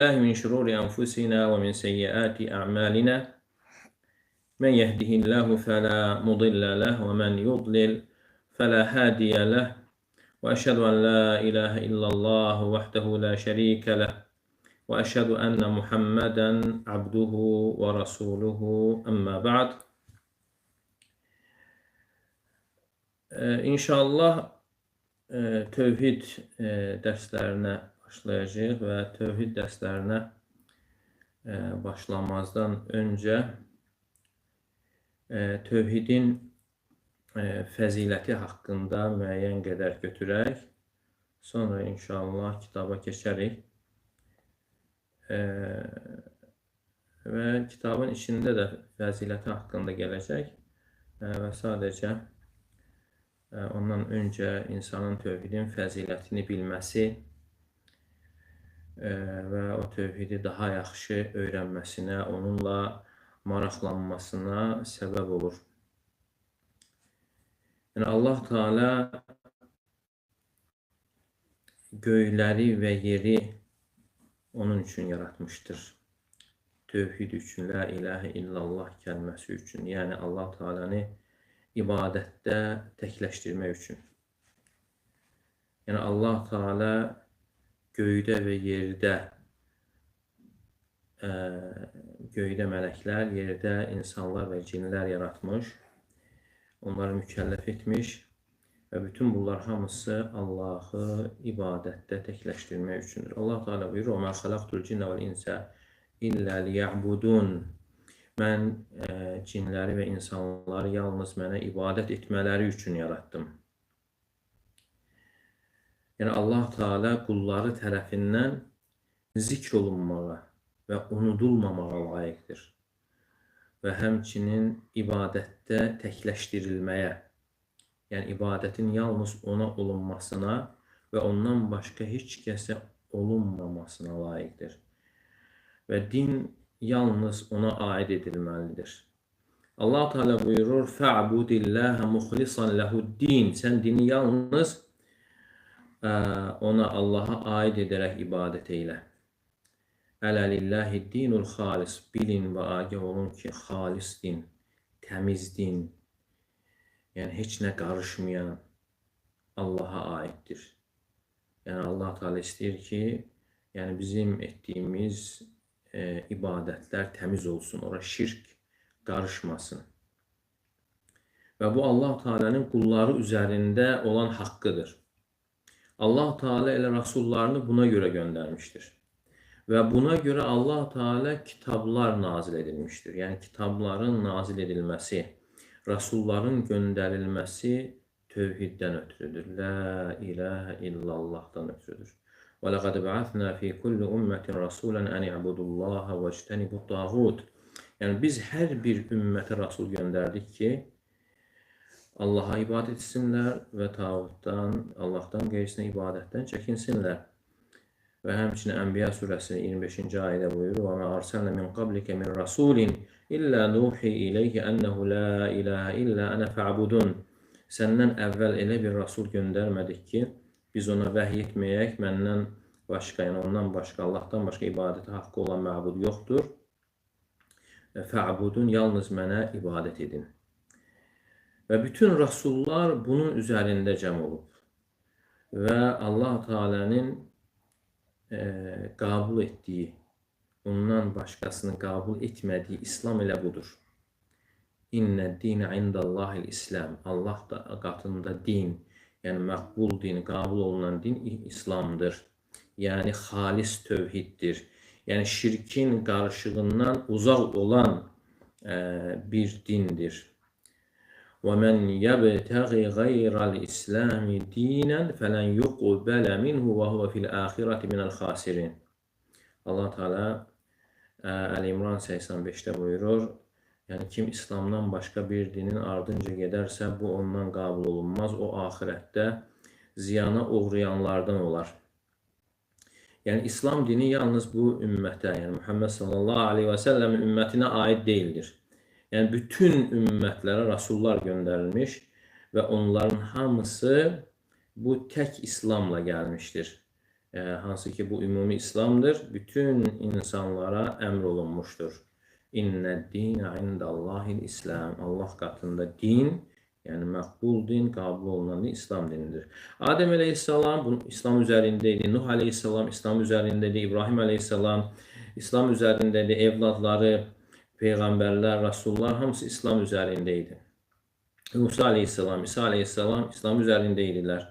من شرور أنفسنا ومن سيئات أعمالنا من يهده الله فلا مضل له ومن يضلل فلا هادي له وأشهد أن لا إله إلا الله وحده لا شريك له وأشهد أن محمدا عبده ورسوله أما بعد. İnşallah tövhid dərslərinə başlayacağıq və tövhid dərslərinə başlamazdan öncə tövhidin fəziləti haqqında müəyyən qədər götürək. Sonra inşallah kitaba keçərik. Və kitabın içində də fəziləti haqqında gələcək və sadəcə ondan öncə insanın tövhidin fəzilətini bilməsi və o tövhidi daha yaxşı öyrənməsinə, onunla maraqlanmasına səbəb olur. Yəni Allah Teala göyləri və yeri onun üçün yaratmışdır. Tövhid üçün, la ilahe illallah kəlməsi üçün. Yəni Allah Teala'nı ibadətdə təkləşdirmək üçün. Yəni Allah Teala göydə və yerdə, göydə mələklər, yerdə insanlar və cinlər yaratmış, onları mükəlləf etmiş və bütün bunlar hamısı Allahı ibadətdə təkləşdirmək üçündür. Allah Teala buyurur: "Mə xalaqtul cinə vəl insə illə liya'budun." Mən cinləri və insanları yalnız mənə ibadət etmələri üçün yaratdım. Yəni Allah Teala qulları tərəfindən zikr olunmağa və unudulmamağa layiqdir. Və həmçinin ibadətdə təkləşdirilməyə, yəni ibadətin yalnız ona olunmasına və ondan başqa heç kəsə olunmamasına layiqdir. Və din yalnız ona aid edilməlidir. Allah Teala buyurur: "Fa'budillaha mukhlishan lehu'd-din." Sən dini yalnız ona, Allaha aid edərək ibadət eylə. "Ələ lillahi'd-dinul xalis." Bilin və agah olun ki, xalis din, təmiz din, yəni heç nə qarışmayan Allaha aiddir. Yəni Allah Teala istəyir ki, yəni bizim etdiyimiz ibadətlər təmiz olsun, ora şirk qarışmasın. Və bu Allah Teala'nın qulları üzərində olan haqqıdır. Allah Teala elə rasullarını buna görə göndərmişdir. Və buna görə Allah Teala kitablar nazil edilmişdir. Yəni kitabların nazil edilməsi, rasulların göndərilməsi tövhiddən ötürüdür. La ilahe illallahdan ötürüdür. وَلَقَدْ بَعَثْنَا فِي كُلِّ أُمَّةٍ رَسُولًا أَنِ اعْبُدُوا اللّٰهَ وَاجْتَنِبُوا الطَّاغُوتَ. Yəni biz hər bir ümmətə rasul göndərdik ki, Allaha ibadət etsinlər və tağutdan, Allahdan qeyrisinə ibadətdən çəkinsinlər. Və həmçinin Ənbiya surəsinin 25-ci ayədə buyurur: "Və mə arsalna min qablikə min rasulin illə nuhi ileyhi ennehu la ilahe illa ana fa'budun." Səndən əvvəl elə bir rasul göndərmədik ki, biz ona vəhiy etməyək, məndən başqa, yəni ondan başqa, Allahdan başqa ibadətə haqqı olan məbud yoxdur. Fa'budun, yalnız mənə ibadət edin. Və bütün rasullar bunun üzərində cəm olub. Və Allah Teala'nın qəbul etdiyi, ondan başqasını qəbul etmədiyi İslam elə budur. İnnəd-dinə indəllahil-İslam. Allah qatında din, yəni məqbul din, qəbul olunan din İslamdır. Yəni xalis tövhiddir. Yəni şirkin qarışığından uzaq olan bir dindir. وَمَنْ يَبْتَغِ غَيْرَ الْإِسْلَامِ دِينًا فَلَنْ يُقْبَلَ مِنْهُ وَهُوَ فِي الْآخِرَةِ مِنَ الْخَاسِرِينَ. Allah Teala Əl-İmran 85-də buyurur: Yəni kim İslamdan başqa bir dinin ardınca gedərsə, bu ondan qəbul olunmaz. O axirətdə ziyana uğrayanlardan olar. Yəni İslam dini yalnız bu ümmətə, yəni Muhammed sallallahu aleyhi və səlləmin ümmətinə aid deyildir. Yəni bütün ümmətlərə rasullar göndərilmiş və onların hamısı bu tək İslamla gəlmişdir. hansı ki bu ümumi İslamdır, bütün insanlara əmr olunmuşdur. İnnəd-dinə indəllahil İslam. Allah qatında din, yəni məqbul din, qəbul olunan din İslam dinidir. Adəm əleyhissalam bu İslam üzərindeydi. Nuh əleyhissalam İslam üzərindeydi. İbrahim əleyhissalam İslam üzərindeydi. Evladları, peyğəmbərlər, rasullar hamısı İslam üzərindeydi. Musa aleyhisselam, İsa aleyhisselam İslam üzərindeydiler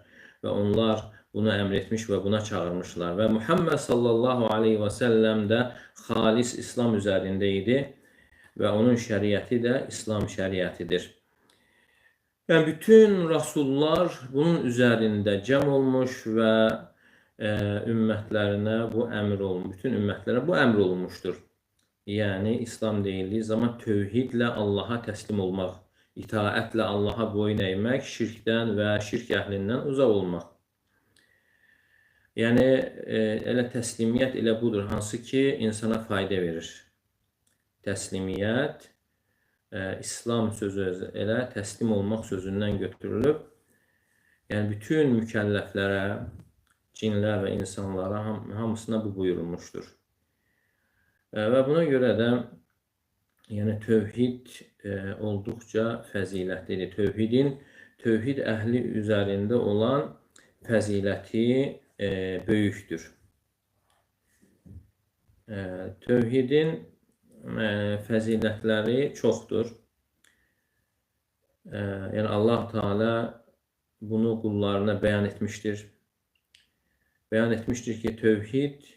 və onlar bunu əmr etmiş və buna çağırmışlar. Və Muhammed sallallahu aleyhi və səlləm də xalis İslam üzərindeydi və onun şəriəti də İslam şəriətidir. Yəni bütün rasullar bunun üzərində cəm olmuş və ümmətlərinə bu əmr olunmuş, bütün ümmətlərə bu əmr olunmuşdur. Yəni İslam deyildiyi zaman tövhidlə Allaha təslim olmaq, itaətlə Allaha boyun əymək, şirkdən və şirk əhlindən uzaq olmaq. Yəni elə təslimiyyət elə budur, hansı ki insana fayda verir. Təslimiyyət, İslam sözü elə təslim olmaq sözündən götürülüb. Yəni bütün mükəlləflərə, cinlər və insanlara hamısına bu buyurulmuşdur. Və buna görə də yəni tövhid olduqca fəzilətlidir. Tövhid əhli üzərində olan fəziləti böyükdür. Tövhidin fəzilətləri çoxdur. Yəni Allah Teala bunu qullarına bəyan etmişdir. Bəyan etmişdir ki, tövhid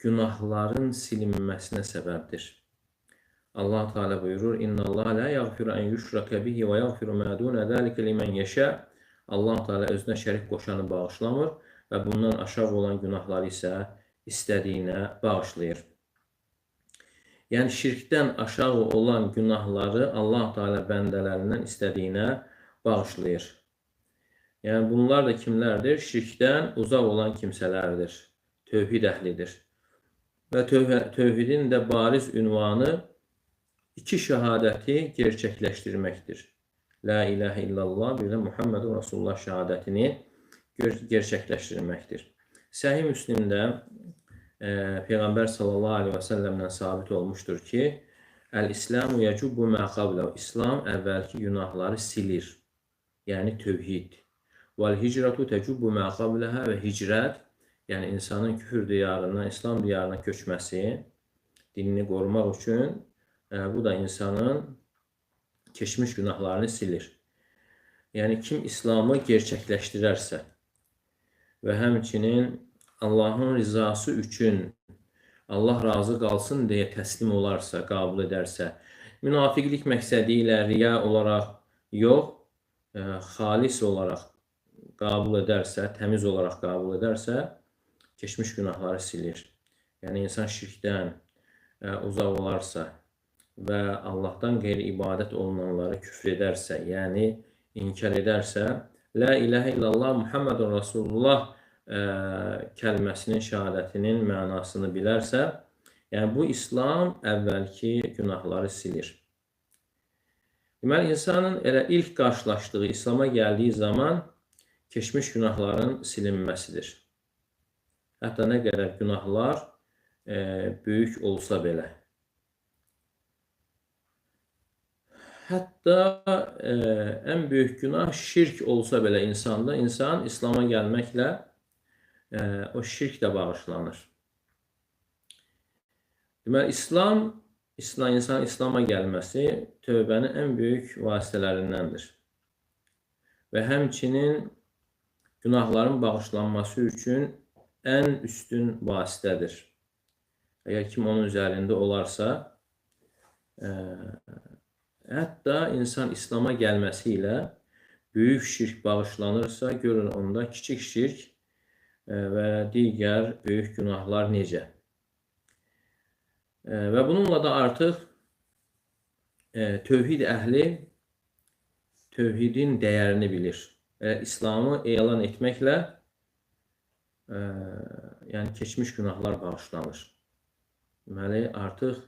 günahların silinməsinə səbəbdir. Allah Teala buyurur: İnnallaha la yaghfiru an yushraka bihi ve yaghfiru ma duna zalika limen yasha. Allah Teala özünə şərik qoşanı bağışlamır və bundan aşağı olan günahları isə istədiyinə bağışlayır. Yəni şirkdən aşağı olan günahları Allah Teala bəndələrindən istədiyinə bağışlayır. Yəni bunlar da kimlərdir? Şirkdən uzaq olan kimsələrdir. Tövhid əhlidir. Və tövhidin də bariz ünvanı iki şəhadəti gerçəkləşdirməkdir. La ilahe illallah, bir də Muhammedun Rasulullah şəhadətini gerçəkləşdirməkdir. Səhih Müslimdə Peyğəmbər sallallahu aleyhi və səlləmdən sabit olmuşdur ki, Əl-İslamu yəcubbu mə qabləhu. İslam əvvəlki günahları silir. Yəni tövhid. Vəl-hicratu təcubbu mə qabləhə. Və hicrət, yəni insanın küfür diyarından İslam diyarına köçməsi, dinini qorumaq üçün bu da insanın keçmiş günahlarını silir. Yəni kim İslamı gerçəkləşdirərsə və həmçinin Allahın rizası üçün Allah razı qalsın deyə təslim olarsa, qəbul edərsə, münafiqlik məqsədi ilə riya olaraq yox, xalis olaraq qəbul edərsə, təmiz olaraq qəbul edərsə, keçmiş günahları silir. Yəni insan şirkdən uzaq olarsa və Allahdan qeyri ibadət olunanları küfr edərsə, yəni inkar edərsə, La ilahe illallah Muhammedun Rasulullah kəlməsinin, şəhadətinin mənasını bilərsə, yəni bu İslam əvvəlki günahları silir. Deməli, insanın elə ilk qarşılaşdığı, İslam'a gəldiyi zaman keçmiş günahların silinməsidir. Hətta nə qədər günahlar böyük olsa belə. Hətta ən böyük günah şirk olsa belə insanda, insan İslam'a gəlməklə o şirk də bağışlanır. Deməli, insanın İslam'a gəlməsi tövbənin ən böyük vasitələrindəndir. Və həmçinin günahların bağışlanması üçün ən üstün vasitədir. Əgər kim onun üzərində olarsa, hətta insan İslam'a gəlməsi ilə böyük şirk bağışlanırsa, görün onda kiçik şirk və digər böyük günahlar necə. Və bununla da artıq tövhid əhli tövhidin dəyərini bilir. İslamı elan etməklə yəni keçmiş günahlar bağışlanır. Deməli, artıq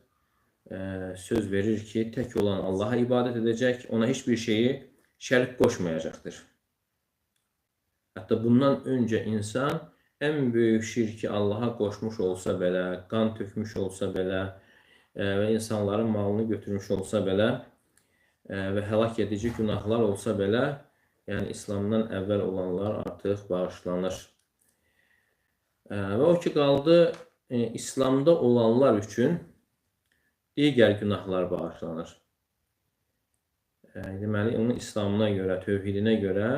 söz verir ki, tək olan Allaha ibadət edəcək, ona heç bir şeyi şərik qoşmayacaqdır. Hətta bundan öncə insan ən böyük şirki Allaha qoşmuş olsa belə, qan tökmüş olsa belə və insanların malını götürmüş olsa belə və həlak edici günahlar olsa belə, yəni İslamdan əvvəl olanlar artıq bağışlanır. Və o ki qaldı, İslamda olanlar üçün digər günahlar bağışlanır. Deməli, onun İslamına görə, tövhidinə görə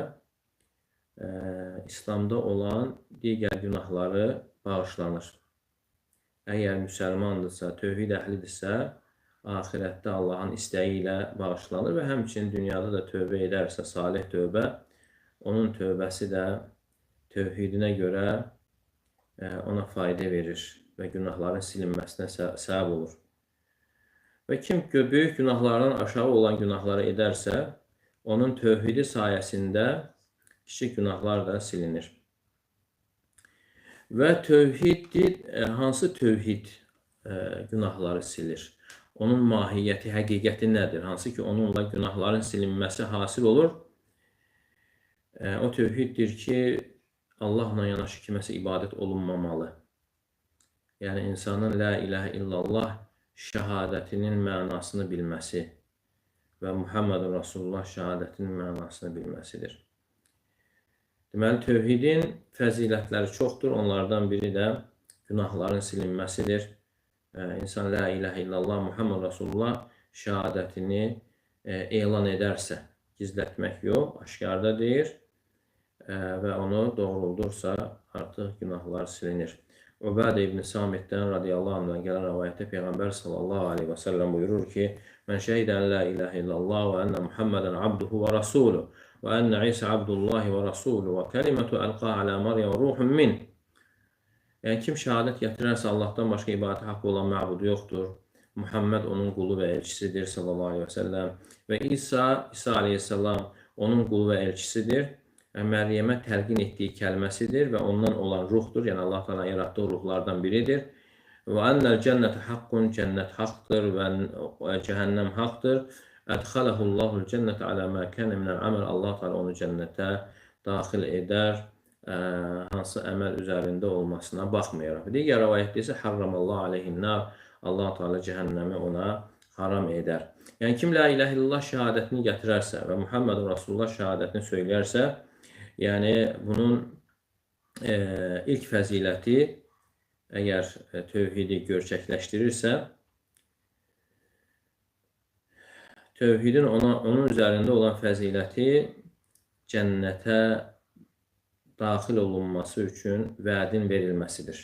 İslamda olan digər günahları bağışlanır. Əgər müsəlmandırsa, tövhid əhlidirsə, ahirətdə Allahın istəyi ilə bağışlanır və həmçinin dünyada da tövbə edərsə, salih tövbə, onun tövbəsi də tövhidinə görə ona fayda verir və günahların silinməsinə səbəb olur. Və kim böyük günahlardan aşağı olan günahları edərsə, onun tövhidi sayəsində kiçik günahlar da silinir. Və hansı tövhid günahları silir? Onun mahiyyəti, həqiqəti nədir? Hansı ki, onunla günahların silinməsi hasil olur? O tövhiddir ki, Allahla yanaşı kiməsə ibadət olunmamalı. Yəni, insanın la ilahə illallah şəhadətinin mənasını bilməsi və Muhammedun Rasulullah şəhadətinin mənasını bilməsidir. Deməli, tövhidin fəzilətləri çoxdur. Onlardan biri də günahların silinməsidir. İnsan la ilahə illallah Muhammed Rasulullah şəhadətini elan edərsə, gizlətmək yox, aşkarda deyir və onu doğruldursa artıq günahlar silinir. Ubadə ibn Samitdən radiyallahu anhdan gələn rəvayətdə Peyğəmbər sallallahu aleyhi və səlləm buyurur ki, mən şəhidən la ilahə illallah və ənə Muhammedən abduhu və rasuluhu və ənə İsa abdullahi və rasuluhu və kəlimətu əlqa alə Maryam ruhun min. Yəni, kim şəhadət gətirərsə Allahdan başqa ibadət haqqı olan məbud yoxdur. Muhammed onun qulu və elçisidir sallallahu aleyhi və səlləm. Və İsa aleyhissalam onun qulu və elçisidir. Məryəmə təlqin etdiyi kəlməsidir və ondan olan ruhdur. Yəni, Allah təala yaratdığı ruhlardan biridir. Və ənəl cənnətə haqqun, cənnət haqdır və cəhənnəm haqdır. Ədxələhullahul cənnətə alə mə kənə minəl əməl. Allah təala onu cənnətə daxil edər, hansı əməl üzərində olmasına baxmayaraq. Digər rəvayətdə isə harramallahu aleyhinnər. Allah təala cəhənnəmi ona haram edər. Yəni, kim la ilahə illallah şəhadətini gətirərsə və Muhammedun Rasulullah şəhadətini söyləyərsə, yəni bunun ilk fəziləti əgər tövhidi gerçəkləşdirirsə, tövhidin onun üzərində olan fəziləti cənnətə daxil olunması üçün vədin verilməsidir.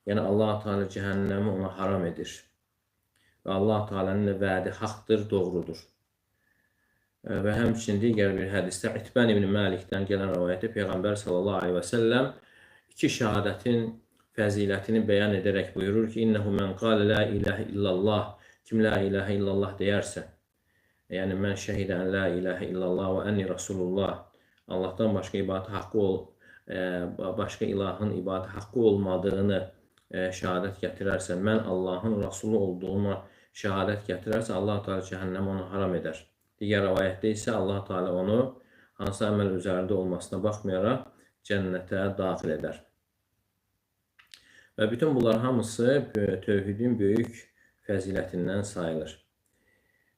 Yəni, Allah Teala cəhənnəmi ona haram edir. Və Allah Teala'nın vədi haqdır, doğrudur. Və həmçinin digər bir hədisdə İtbən ibn Məlikdən gələn rəvayətdə Peyğəmbər sallallahu aleyhi və səlləm iki şəhadətin fəzilətini bəyan edərək buyurur ki, İnnəhu mən qalə la ilahə illallah, kim la ilahə illallah deyərsə, yəni mən şəhidən la ilahə illallah və ənni Rasulullah, Allahdan başqa başqa ilahın ibadət haqqı olmadığını şəhadət gətirərsə, mən Allahın Rasulü olduğuma şəhadət gətirərsə, Allah Teala cəhənnəm onu haram edər. Digər rəvayətdə isə Allah Teala onu hansı əməl üzərində olmasına baxmayaraq cənnətə daxil edər. Və bütün bunlar hamısı tövhidin böyük fəzilətindən sayılır.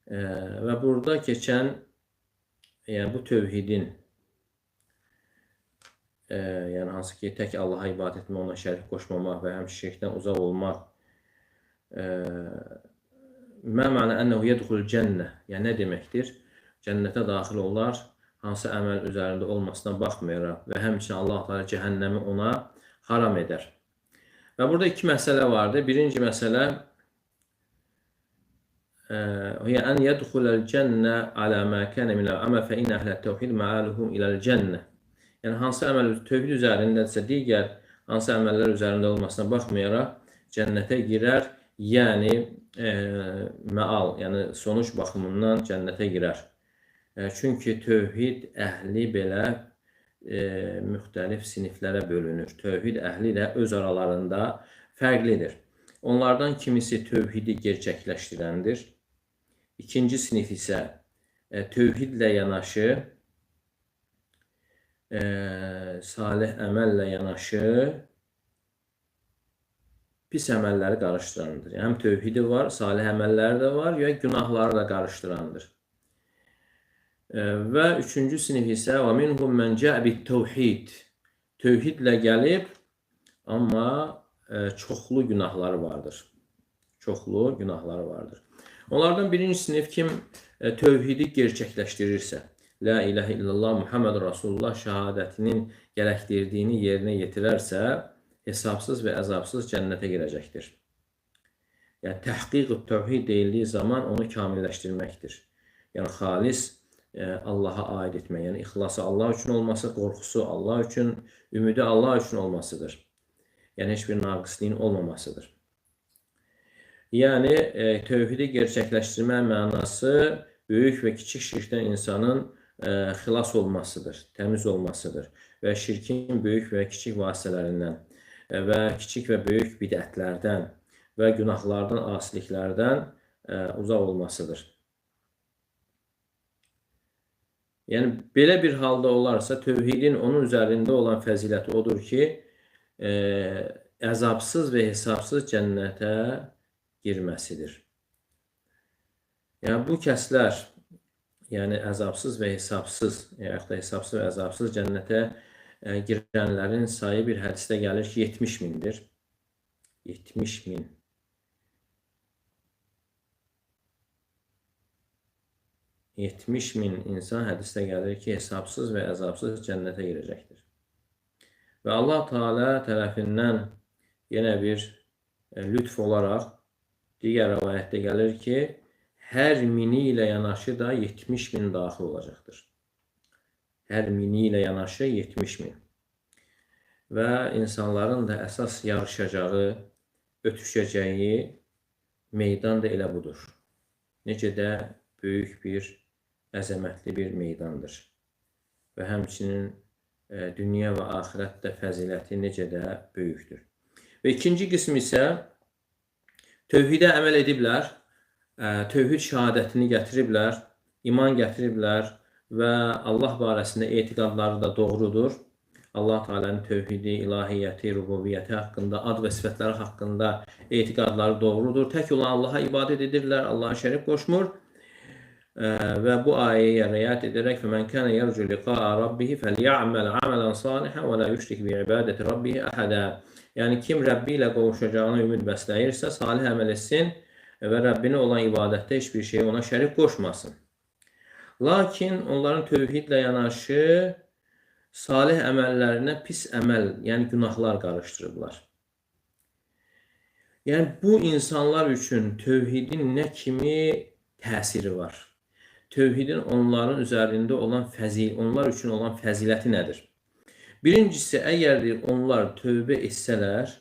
Və burada keçən, yəni bu tövhidin, yəni hansı ki, tək Allaha ibadət etmək, ona şərik qoşmamaq və həm şirkdən uzaq olmaq, mə mənə ənəhu yədxul cənnə, yəni nə deməkdir? Cənnətə daxil olar, hansı əməl üzərində olmasına baxmayaraq və həmçinin Allah Teala cəhənnəmi ona haram edər. Və burada iki məsələ vardır. Birinci məsələ, ən yədxuləl cənnə alə mə kənə minəl əməl fə inə əhlət təvhid məaluhum iləl cənnə. Yəni, hansı əməl tövhid üzərindədirsə, digər hansı əməllər üzərində olmasına baxmayaraq cənnətə girər, yəni məal, yəni sonuç baxımından cənnətə girər. Çünki tövhid əhli belə müxtəlif siniflərə bölünür. Tövhid əhli də öz aralarında fərqlidir. Onlardan kimisi tövhidi gerçəkləşdirəndir. İkinci sinif isə tövhidlə yanaşı, salih əməllə yanaşı pis əməlləri qarışdırandır. Yəni, həm tövhidi var, salih əməlləri də var, ya günahları da qarışdırandır. Və üçüncü sinif isə və minhum mən cəə bit-təvhid. Tövhidlə gəlib, amma çoxlu günahları vardır. Çoxlu günahları vardır. Onlardan birinci sinif kim tövhidi gerçəkləşdirirsə, La ilahe illallah Muhammed Rasulullah şəhadətinin gərəkdirdiyini yerinə yetirərsə, hesabsız və əzabsız cənnətə girəcəkdir. Yəni, təhqiq-ü tövhid deyildiyi zaman onu kamilləşdirməkdir. Yəni, xalis Allaha aid etmək, yəni ixlası Allah üçün olması, qorxusu Allah üçün, ümidi Allah üçün olmasıdır. Yəni, heç bir naqisliyin olmamasıdır. Yəni, tövhidi gerçəkləşdirmə mənası böyük və kiçik şirkdən insanın xilas olmasıdır, təmiz olmasıdır və şirkin böyük və kiçik vasitələrindən və kiçik və böyük bidətlərdən və günahlardan, asiliklərdən uzaq olmasıdır. Yəni, belə bir halda olarsa, tövhidin onun üzərində olan fəziləti odur ki, əzabsız və hesabsız cənnətə girməsidir. Yəni, bu kəslər, yəni əzabsız və hesabsız, yaxud da hesabsız və əzabsız cənnətə girənlərin sayı bir hədisdə gəlir ki, 70 mindir. 70 min. 70 min insan hədisdə gəlir ki, hesabsız və əzabsız cənnətə girəcəkdir. Və Allah Teala tərəfindən yenə bir lütf olaraq digər rəvayətdə gəlir ki, hər mini ilə yanaşı da 70 min daxil olacaqdır. Hər mini ilə yanaşı 70 min. Və insanların da əsas yarışacağı, ötüşəcəyi meydan da elə budur. Necə də böyük bir, əzəmətli bir meydandır. Və həmçinin dünya və axirətdə fəziləti necə də böyükdür. Və ikinci qism isə tövhidə əməl ediblər, tövhid şəhadətini gətiriblər, iman gətiriblər və Allah barəsində etiqadları da doğrudur. Allah Teala'nın tövhidi, ilahiyyəti, rububiyyəti haqqında, ad və sifətləri haqqında etiqadları doğrudur. Tək olan Allaha ibadət edirlər, Allaha şərik qoşmur. Və bu ayəyə riayət edərək فَمَنْ كَانَ يَرْجُ لِقَاءَ رَبِّهِ فَلْيَعْمَلْ عَمَلًا صَالِحًا وَلَا يُشْرِكْ بِعِبَادَةِ رَبِّهِ أَحَدًا. Yəni, kim Rəbbi ilə qovuşacağına ümid bəsləyirsə, salih əməl etsin və Rəbbinə olan ibadətdə heç bir şey ona şərik qoşmasın. Lakin onların tövhidlə yanaşı salih əməllərinə pis əməl, yəni günahlar qarışdırıblar. Yəni, bu insanlar üçün tövhidin nə kimi təsiri var? Tövhidin onların üzərində olan onlar üçün olan fəziləti nədir? Birincisi, əgər onlar tövbə etsələr,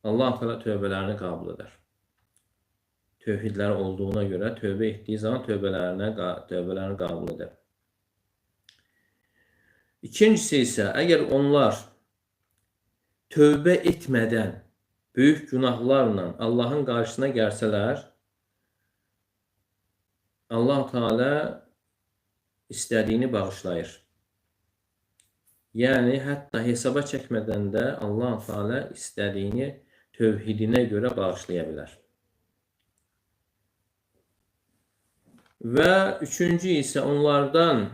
Allah Teala tövbələrini qəbul edər. Tövhidləri olduğuna görə tövbə etdiyi zaman tövbələrini qəbul edər. İkincisi isə, əgər onlar tövbə etmədən böyük günahlarla Allahın qarşısına gəlsələr, Allah Teala istədiyini bağışlayır. Yəni, hətta hesaba çəkmədən də Allah Teala istədiyini tövhidinə görə bağışlaya bilər. Və üçüncü isə onlardan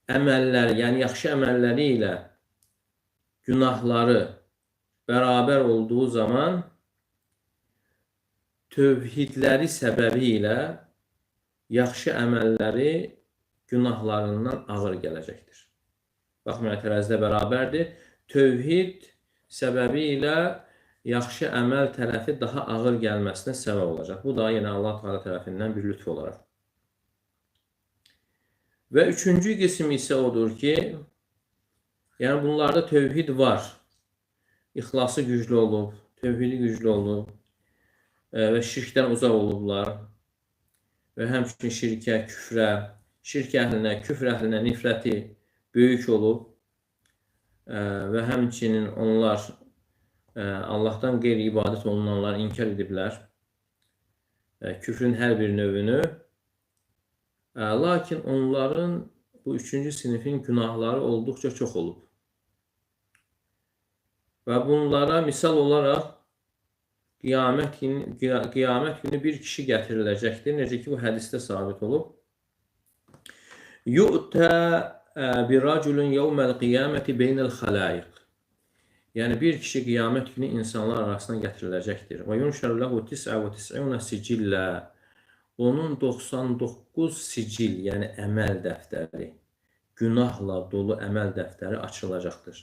əməlləri, yəni yaxşı əməlləri ilə günahları bərabər olduğu zaman tövhidləri səbəbi ilə yaxşı əməlləri günahlarından ağır gələcəkdir. Baxmayaraq, tərəzidə bərabərdir. Tövhid səbəbi ilə yaxşı əməl tərəfi daha ağır gəlməsinə səbəb olacaq. Bu da yenə Allah Teala tərəfindən bir lütf olaraq. Və üçüncü qism isə odur ki, yəni bunlarda tövhid var. İxlası güclü olub, tövhidi güclü olub və şirkdən uzaq olublar. Və həmçinin şirkə, küfrə, şirk əhlinə, küfr əhlinə nifrəti böyük olub və həmçinin onlar Allahdan qeyri ibadət olunanları inkar ediblər. Küfrün hər bir növünü. Lakin onların bu üçüncü sinifin günahları olduqca çox olub. Və bunlara misal olaraq qiyamət günü bir kişi gətiriləcəkdir. Necə ki, bu hədisdə sabit olub. Yu'tə bir raculun yevməl qiyaməti beynəl xalayiq. Yəni, bir kişi qiyamət günü insanlar arasına gətiriləcəkdir. Və yunşər ləhu 99 sicillə. Onun 99 sicil, yəni əməl dəftəri, günahla dolu əməl dəftəri açılacaqdır.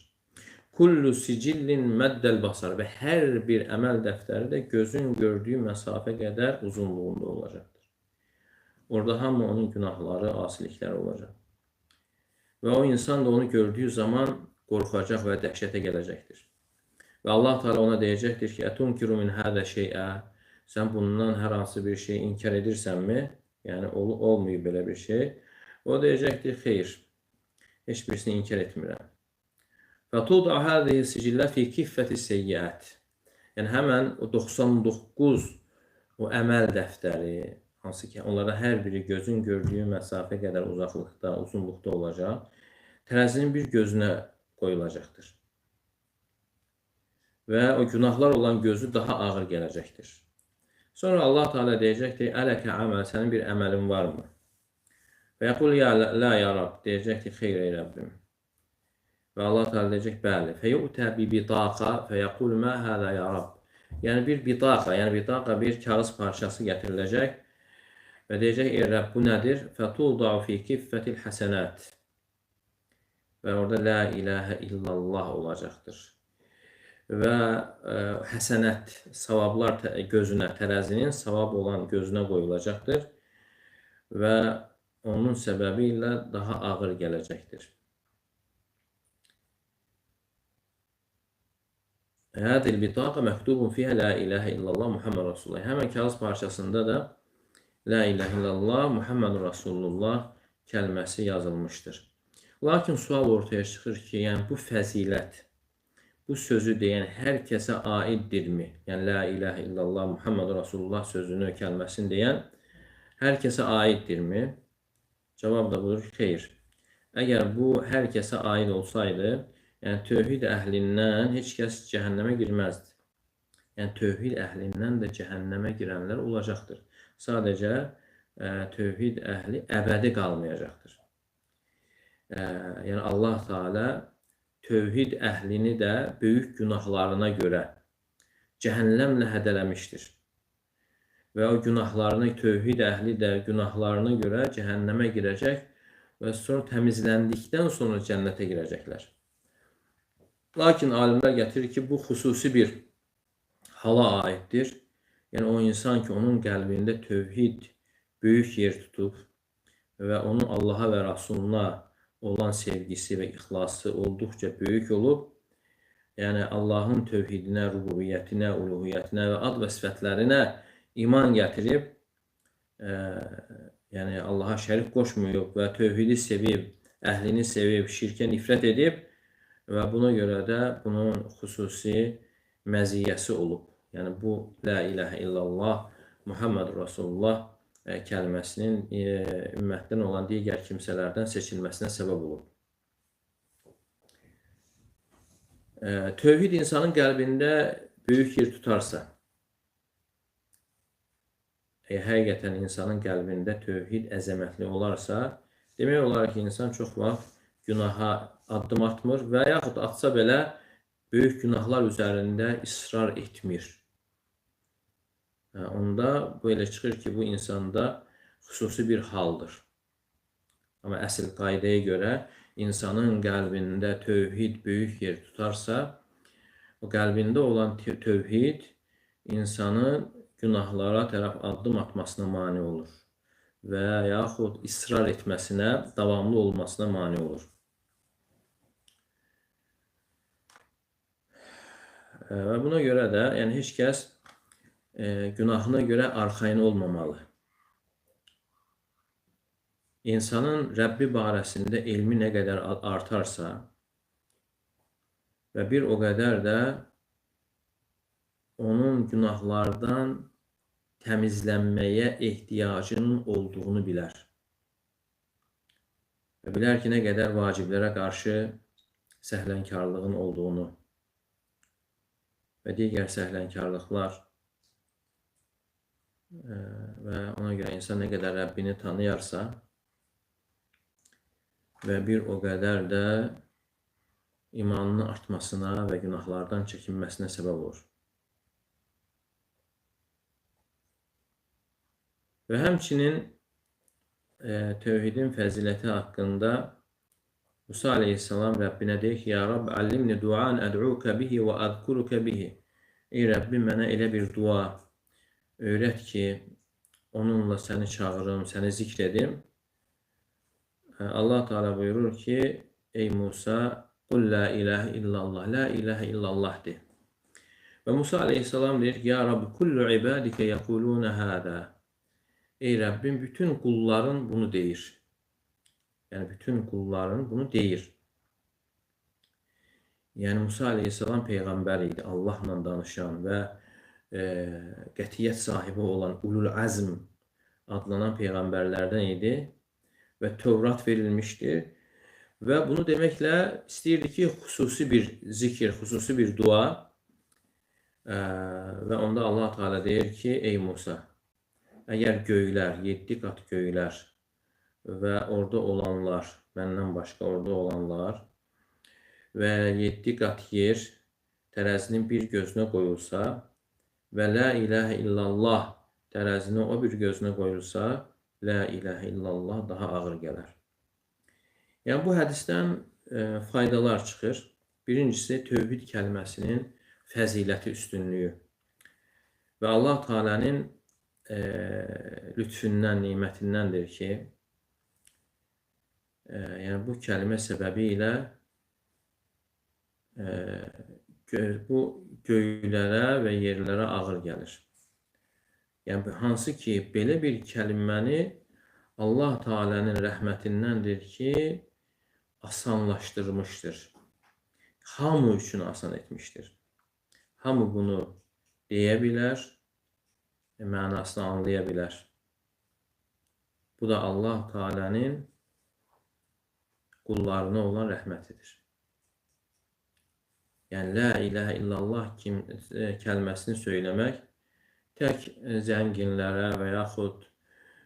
Kullu sicillin məddəl basar və hər bir əməl dəftəri də gözün gördüyü məsafə qədər uzunluğunda olacaqdır. Orada hamı onun günahları, asilikləri olacaq. Və o insan da onu gördüyü zaman qorxacaq və dəhşətə gələcəkdir. Və Allah Teala ona deyəcəkdir ki, ətunkiru min hədə şeyə, sən bundan hər hansı bir şey inkar edirsənmi? Yəni, olmayıb belə bir şey. O deyəcəkdir, xeyr, heç birisini inkar etmirəm. فَتُوضَعَ هَذِهِ السِّجِلَّةِ فِي كِفَّةِ السَّيِّئَاتِ. Yəni, həmən o 99 o əməl dəftəri, hansı ki, onlarda hər biri gözün gördüyü məsafə qədər uzaqlıqda, uzunluqda olacaq, tərəzinin bir gözünə qoyulacaqdır. Və o günahlar olan gözü daha ağır gələcəkdir. Sonra Allah Teala deyəcəkdir, ələkə əməl, sənin bir əməlin varmı? Və yəqul, la ya Rab, deyəcəkdir, xeyr ey Rəbbim. Və Allah Teala deyəcək, bəli. Fəyu'tə bi bidaqa, fəyəqul, mə hədə ya Rab. Yəni, bir bidaqa, bir kağız parçası gətiriləcək və deyəcək, ey Rəbb, bu nədir? Fətulda'u fi kiffətil həsənət. Və orada la ilahə illallah olacaqdır. Və həsənət, savablar gözünə, tərəzinin savab olan gözünə qoyulacaqdır və onun səbəbi ilə daha ağır gələcəkdir. Hədil bitaqa məktubun fiyhə la ilahə illallah Muhammed Rasulullah. Həmən kağız parçasında da la ilahə illallah Muhammed Rasulullah kəlməsi yazılmışdır. Lakin sual ortaya çıxır ki, yəni bu fəzilət, bu sözü deyən hər kəsə aiddirmi? Yəni, la ilahə illallah Muhammed Rasulullah sözünü, kəlməsini deyən hər kəsə aiddirmi? Cavab da budur ki, xeyr. Əgər bu hər kəsə aid olsaydı, yəni tövhid əhlindən heç kəs cəhənnəmə girməzdi. Yəni, tövhid əhlindən də cəhənnəmə girənlər olacaqdır. Sadəcə, tövhid əhli əbədi qalmayacaqdır. Yəni, Allah Teala tövhid əhlini də böyük günahlarına görə cəhənnəmlə hədələmişdir. Və o günahlarını, tövhid əhli də günahlarına görə cəhənnəmə girəcək və sonra təmizləndikdən sonra cənnətə girəcəklər. Lakin alimlər gətirir ki, bu xüsusi bir hala aiddir. Yəni, o insan ki, onun qəlbində tövhid böyük yer tutub və onun Allaha və Rasuluna olan sevgisi və ixlası olduqca böyük olub, yəni Allahın tövhidinə, rububiyyətinə, uluhiyyətinə və ad və sifətlərinə iman gətirib, yəni Allaha şərik qoşmayıb və tövhidi sevib, əhlini sevib, şirkə nifrət edib və buna görə də bunun xüsusi məziyyəsi olub. Yəni bu la ilahə illallah Muhammed Rasulullah kəlməsinin ümmətdən olan digər kimsələrdən seçilməsinə səbəb olub. Tövhid insanın qəlbində böyük yer tutarsa, həqiqətən insanın qəlbində tövhid əzəmətli olarsa, demək olar ki, insan çox vaxt günaha addım atmır və yaxud atsa belə böyük günahlar üzərində israr etmir. Onda belə çıxır ki, bu insanda xüsusi bir haldır. Amma əsl qaydaya görə insanın qəlbində tövhid böyük yer tutarsa, o qəlbində olan tövhid insanın günahlara tərəf addım atmasına mane olur və yaxud israr etməsinə, davamlı olmasına mane olur. Və buna görə də yəni heç kəs günahına görə arxayın olmamalı. İnsanın Rəbbi barəsində elmi nə qədər artarsa və bir o qədər də onun günahlardan təmizlənməyə ehtiyacının olduğunu bilər. Və bilər ki, nə qədər vaciblərə qarşı səhlənkarlığın olduğunu və digər səhlənkarlıqlar və ona görə insan nə qədər Rəbbini tanıyarsa və bir o qədər də imanının artmasına və günahlardan çəkinməsinə səbəb olur. Və həmçinin tövhidin fəziləti haqqında Musa aleyhisselam Rəbbinə deyir ki, Ya Rab, allimni duan əd'uka bihi və adkuruka bihi. Ey Rəbbim, mənə elə bir dua öyrət ki, onunla səni çağırım, səni zikr edim. Allah Teala buyurur ki, ey Musa, qul la ilahe illallah, la ilahe illallah de. Və Musa aleyhisselam deyir ki, Ya Rabbi, kullu ibadike yekulune hâdâ. Ey Rəbbim, bütün qulların bunu deyir. Yəni, bütün qulların bunu deyir. Yəni, Musa aleyhisselam peyğəmbər idi, Allahla danışan və qətiyyət sahibi olan ulul azm adlanan peyğəmbərlərdən idi və Tövrat verilmişdir. Və bunu deməklə istəyirdi ki, xüsusi bir zikir, xüsusi bir dua və onda Allah Teala deyir ki, ey Musa, əgər göylər, 7 qat göylər və orada olanlar, məndən başqa orada olanlar və 7 qat yer tərəzinin bir gözünə qoyulsa və la ilahə illallah tərəzinin o bir gözünə qoyulsa, la ilahə illallah daha ağır gələr. Yəni, bu hədisdən faydalar çıxır. Birincisi, tövhid kəlməsinin fəziləti, üstünlüyü və Allah Teala'nın lütfündən, nimətindəndir ki, yəni bu kəlmə səbəbi ilə bu göylərə və yerlərə ağır gəlir. Yəni, hansı ki, belə bir kəlməni Allah Teala'nın rəhmətindəndir ki, asanlaşdırmışdır. Hamı üçün asan etmişdir. Hamı bunu deyə bilər, mənasını anlaya bilər. Bu da Allah Teala'nın qullarına olan rəhmətidir. Yəni, la ilahə illallah kəlməsini söyləmək tək zənginlərə və yaxud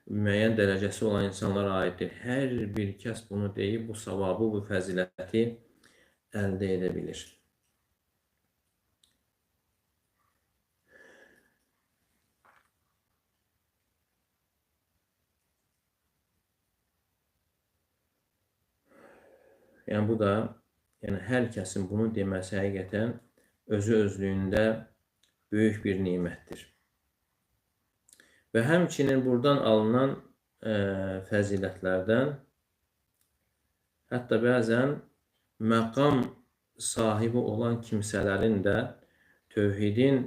müəyyən dərəcəsi olan insanlara aiddir. Hər bir kəs bunu deyib, bu savabı, bu fəziləti əldə edə bilir. Yəni, bu da hər kəsin bunu deməsi həqiqətən özü-özlüyündə böyük bir nimətdir. Və həmçinin buradan alınan fəzilətlərdən hətta bəzən məqam sahibi olan kimsələrin də tövhidin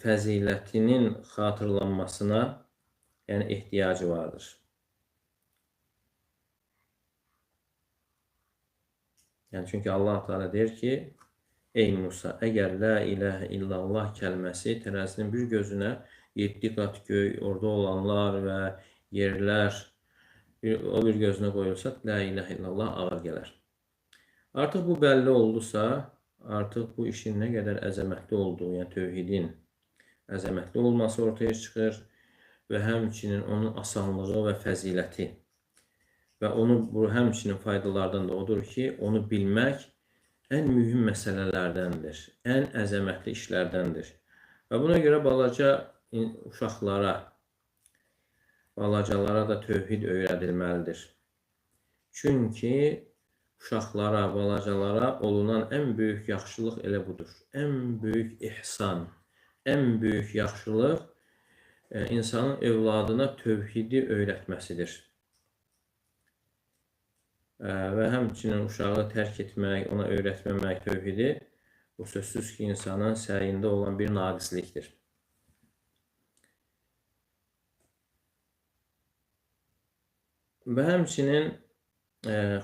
fəzilətinin xatırlanmasına ehtiyacı vardır. Çünki Allah Teala deyir ki, ey Musa, əgər la ilahə illallah kəlməsi tərəzinin bir gözünə 7 qat göy, orada olanlar və yerlər o bir gözünə qoyulsa, la ilahə illallah ağır gələr. Artıq bu bəlli oldusa, artıq bu işin nə qədər əzəmətli olduğu, yəni tövhidin əzəmətli olması ortaya çıxır və həmçinin onun asanlığı və fəziləti. Və bu həmçinin faydalardan da odur ki, onu bilmək ən mühüm məsələlərdəndir, ən əzəmətli işlərdəndir. Və buna görə balaca uşaqlara, balacalara da tövhid öyrədilməlidir. Çünki uşaqlara, balacalara olunan ən böyük yaxşılıq elə budur. Ən böyük ihsan, ən böyük yaxşılıq insanın evladına tövhidi öyrətməsidir. Və həmçinin uşağı tərk etmək, ona öyrətməmək tövhidi, bu sözsüz ki, insanın səyində olan bir naqislikdir. Və həmçinin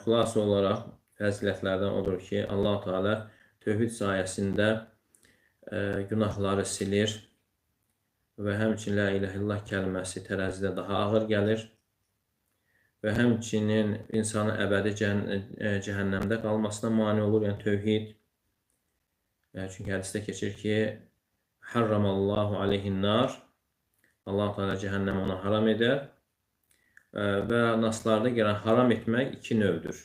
xülasə olaraq fəzilətlərdən odur ki, Allah Teala tövhid sayəsində günahları silir və həmçinin la ilahə illallah kəlməsi tərəzidə daha ağır gəlir. Və həmçinin insanın əbədi cəhənnəmdə qalmasına mane olur, yəni tövhid. Çünki hədisdə keçir ki, Harramallahu aleyhin nar, Allah Teala cəhənnəm ona haram edər və naslarda gələn haram etmək iki növdür.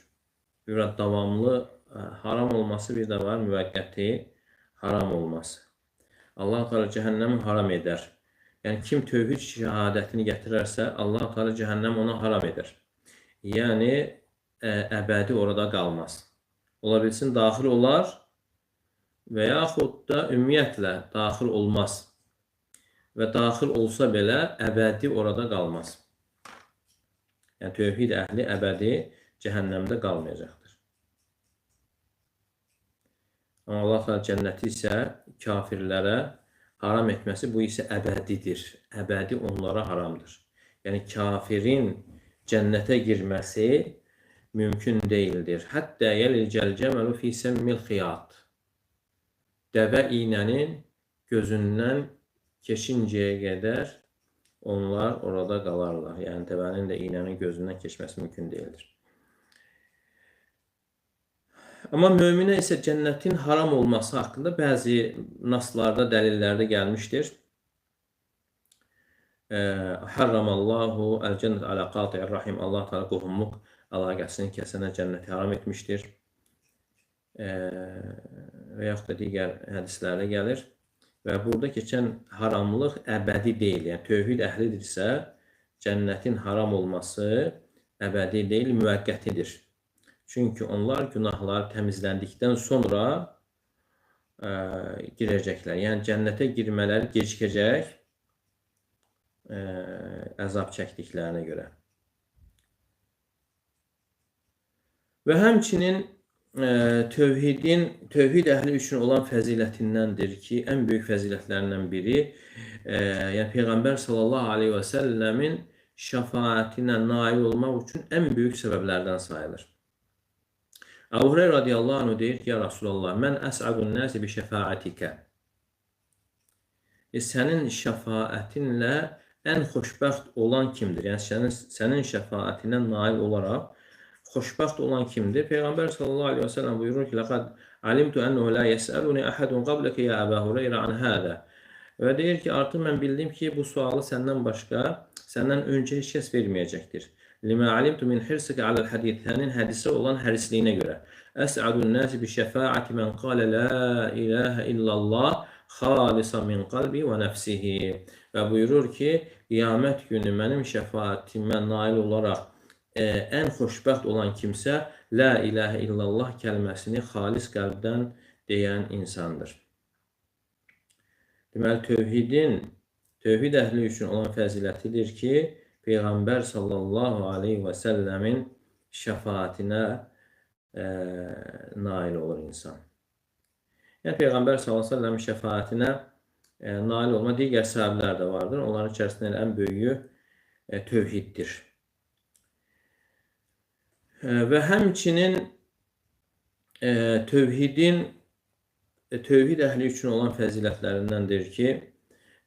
Bir davamlı haram olması, bir də var müvəqqəti haram olması. Allah Teala cəhənnəmi haram edər. Yəni kim tövhid şəhadətini gətirərsə, Allah Teala cəhənnəm ona haram edər. Yəni əbədi orada qalmaz. Ola bilsin daxil olar və yaxud da ümumiyyətlə daxil olmaz. Və daxil olsa belə əbədi orada qalmaz. Yəni tövhid əhli əbədi cəhənnəmdə qalmayacaqdır. Amma Allah Teala cənnəti isə kafirlərə haram etməsi, bu isə əbədidir. Əbədi onlara haramdır. Yəni kafirin cənnətə girməsi mümkün deyildir. Hətta yəlicəl cəməlu fi səmmil xiyat. Dəvə iynənin gözündən keçincəyə qədər onlar orada qalarlar. Yəni dəvənin də iynənin gözündən keçməsi mümkün deyildir. Amma möminə isə cənnətin haram olması haqqında bəzi naslarda, dəlillərdə gəlmişdir. Harramallahu əl-cənnət alə qati'ir rahim. Allah Teala qohumluq əlaqəsini kəsənə cənnəti haram etmişdir. Və yaxud da digər hədislərdə gəlir. Və burada keçən haramlıq əbədi deyil. Yəni tövhid əhlidirsə, cənnətin haram olması əbədi deyil, müvəqqətidir. Çünki onlar günahlar təmizləndikdən sonra girəcəklər. Yəni cənnətə girmələri gecikəcək əzab çəkdiklərinə görə. Və həmçinin tövhid əhli üçün olan fəzilətindəndir ki, ən böyük fəzilətlərindən biri, yəni Peyğəmbər sallallahu aleyhi və səlləmin şəfaətinə nail olmaq üçün ən böyük səbəblərdən sayılır. Əbu Hüreyra radiyallahu anh deyir ki, ya Rasulallah, mən əs'adun nəsi bi şəfaətikə. Sənin şəfaətinlə ən xoşbəxt olan kimdir? Yəni sənin şəfaətinə nail olaraq xoşbəxt olan kimdir? Peyğəmbər sallallahu aleyhi və səlləm buyurur ki, لَقَدْ عَلِمْتُ أَنَّهُ لَا يَسْأَلُنِي أَحَدٌ قَبْلَكَ يَا أَبَا هُرَيْرَ عَنْ هَذَا. Və deyir ki, artıq mən bildim ki, bu sualı səndən başqa, səndən öncə heç kəs verməyəcəkdir. لِمَا عَلِمْتُ مِنْ حِرْسِكَ عَلَى الْحَدِيثِ. Sənin hədisə olan hərisliyinə görə. أَسْعَدُ النَّاسِ بِشَفَاعَةِ مَنْ قَالَ لَا إِلَهَ إِلَّا اللّٰهِ خَالِصًا مِنْ قَلْبِهِ وَنَفْسِهِ. Və buyurur ki, qiyamət günü mənim şəfaatimə nail olaraq ən xoşbəxt olan kimsə La ilahə illallah kəlməsini xalis qəlbdən deyən insandır. Deməli, tövhid əhli üçün olan fəzilətidir ki, Peyğəmbər sallallahu aleyhi və səlləmin şəfaatinə nail olur insan. Yəni, Peyğəmbər sallallahu aleyhi və səlləmin şəfaatinə nail olma digər səbəblər də vardır. Onların içərisində ən böyüyü tövhiddir. Və həmçinin tövhid əhli üçün olan fəzilətlərindəndir ki,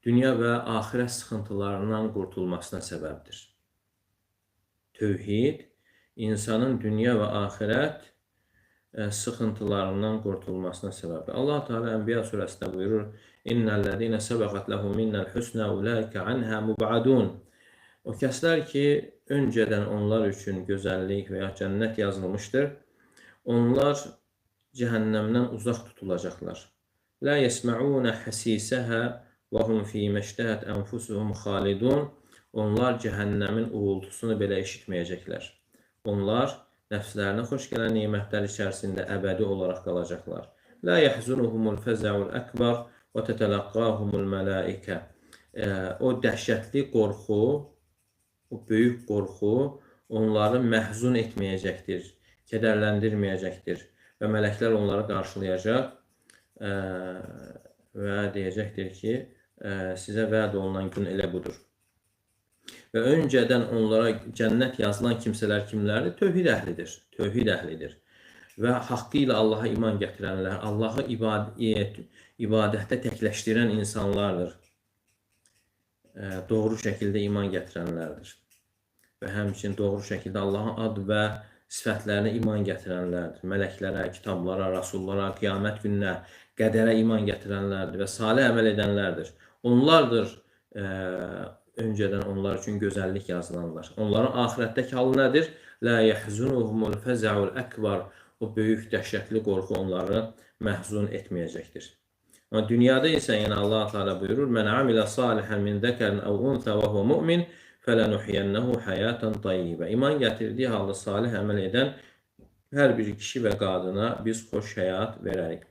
dünya və axirət sıxıntılarından qurtulmasına səbəbdir. Tövhid insanın dünya və axirət sıxıntılarından qurtulmasına səbəbdir. Allah Teala Ənbiya surəsində buyurur: İnnellezîne sebaqat lehum minnel husnâ ulaike anhâ mub'adûn. O kəslər ki, öncədən onlar üçün gözəllik və ya cənnət yazılmışdır, onlar cəhənnəmdən uzaq tutulacaqlar. La yesma'ûne həsisəhə və hum fî məştəhət ənfusuhum xalidun. Onlar cəhənnəmin uğultusunu belə eşitməyəcəklər. Onlar nəfslərinə xoş gələn nemətlər içərisində əbədi olaraq qalacaqlar. La yəhzunuhumul fəzəul əkbar və tətələqqahumul mələikə. O dəhşətli qorxu, o böyük qorxu onları məhzun etməyəcəkdir, kədərləndirməyəcəkdir və mələklər onları qarşılayacaq və deyəcəkdir ki, sizə vəd olunan gün elə budur. Və öncədən onlara cənnət yazılan kimsələr kimlərdir? Tövhid əhlidir. Tövhid əhlidir. Və haqqı ilə Allaha iman gətirənlər, Allahı ibadətdə təkləşdirən insanlardır. Doğru şəkildə iman gətirənlərdir. Və həmçinin doğru şəkildə Allahın ad və sifətlərinə iman gətirənlərdir. Mələklərə, kitablara, rasullara, qiyamət gününə, qədərə iman gətirənlərdir və salih əməl edənlərdir. Onlardır öncədən onlar üçün gözəllik yazılanlar. Onların axirətdəki halı nədir? La yahzunuhumul fəza'ul akbar. O böyük dəhşətli qorxu onları məhzun etməyəcəkdir. Ama dünyada ise yani Allah Teala buyurur: "Men amile salihan min zekarin ev unsa ve huve mu'min felenuhyiyennehu hayaten tayyibe." İman getirdiği halde salih əməl edən hər bir kişi və qadına biz xoş həyat verərik.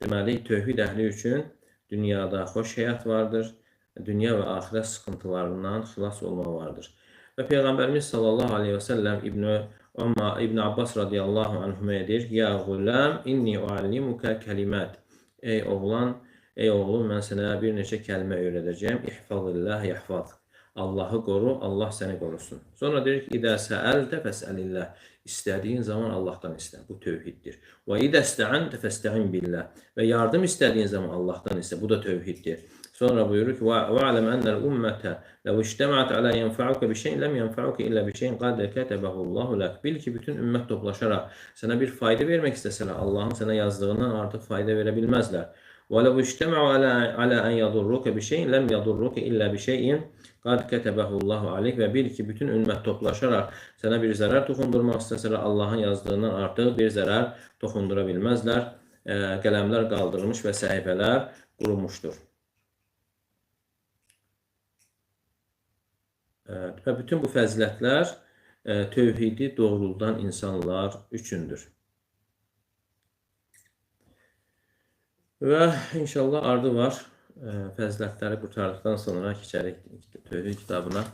Deməli, tövhid əhli üçün dünyada xoş həyat vardır. Dünya və axirət sıxıntılarından xilas olma vardır. Və Peyğəmbərimiz sallallahu aleyhi və səlləm İbn Abbas radiyallahu anhümə edir: "Ya gulam, inni uallimuka kelimat." Ey oğlan, ey oğlum, mən sənə bir neçə kəlmə öyrədəcəyəm. İhfazillah yahfaz. Allahı qoru, Allah səni qorusun. Sonra deyir ki: "İdə səəlte fəsəlillah." İstədiyin zaman Allahdan istə. Bu tövhiddir. Və idə istə'ante fəstə'in billah. Və yardım istədiyin zaman Allahdan istə. Bu da tövhiddir. Sonra buyurur ki: "Va'lem ennel ummete lev ictema'at ala yenfa'uke bi şey'in lem yenfa'uke illa bi şey'in qad ketebehullahu lak." Bil ki, bütün ümmət toplaşaraq sənə bir fayda vermək istəsələr, Allahın sənə yazdığından artıq fayda verə bilməzlər. "Və lev ictema'u ala en yadurruke bi şey'in lem yadurruke illa bi şey'in qad ketebehullahu aleyk." Və bil ki, bütün ümmət toplaşaraq sənə bir zərər toxundurmaq istəsələr, Allahın yazdığından artıq bir zərər toxundura bilməzlər. Qələmlər qaldırılmış və səhifələr qurumuşdur. Və bütün bu fəzilətlər tövhidi doğruldan insanlar üçündür. Və inşallah ardı var. Fəzilətləri qurtardıqdan sonra keçərik tövhid kitabına.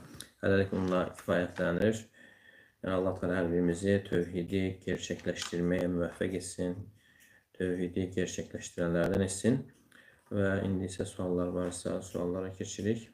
Hələlik onunla kifayətlənir. Yəni Allah təala hər birimizi tövhidi gerçəkləşdirməyə müvəffəq etsin. Tövhidi gerçəkləşdirənlərdən etsin. Və indi isə suallar varsa suallara keçirik.